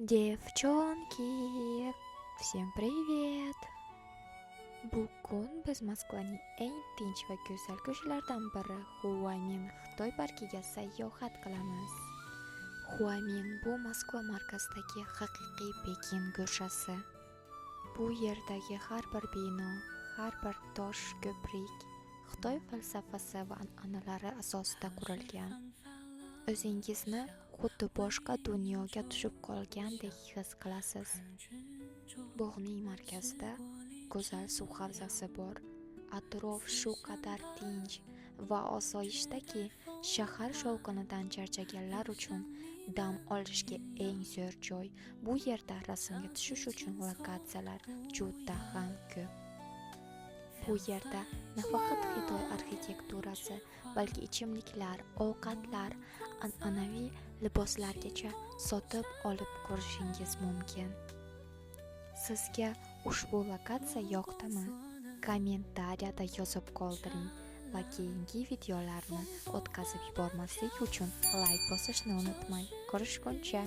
Девчонки, всем привет! Bugun biz Moskvaning eng tinch va go'zal ko'chalaridan biri Xuamin Xitoy parkiga sayohat qilamiz. Xuamin bu Moskva markazidagi haqiqiy Pekin go'shasi. Bu yerdagi har bir bino, har bir tosh, ko'prik Xitoy falsafasi va an'analari asosida qurilgan. O'zingizni xuddi boshqa dunyoga tushib qolgandek his qilasiz. Bog'ning markazida go'zal suv havzasi bor. Atrof shu qadar tinch va osoyishtaki, shahar shovqinidan charchaganlar uchun dam olishga eng zo'r joy. Bu yerda rasmga tushish uchun lokatsiyalar juda ham ko'p. Bu yerda nafaqat Xitoy arxitekturasi, balki ichimliklar, ovqatlar, an'anaviy liboslargacha sotib olib ko'rishingiz mumkin. Sizga ushbu lokatsiya yoqdimi? Kommentariyada yozib qoldiring va keyingi videolarni o'tkazib yubormaslik uchun like bosishni unutmang. Ko'rishguncha!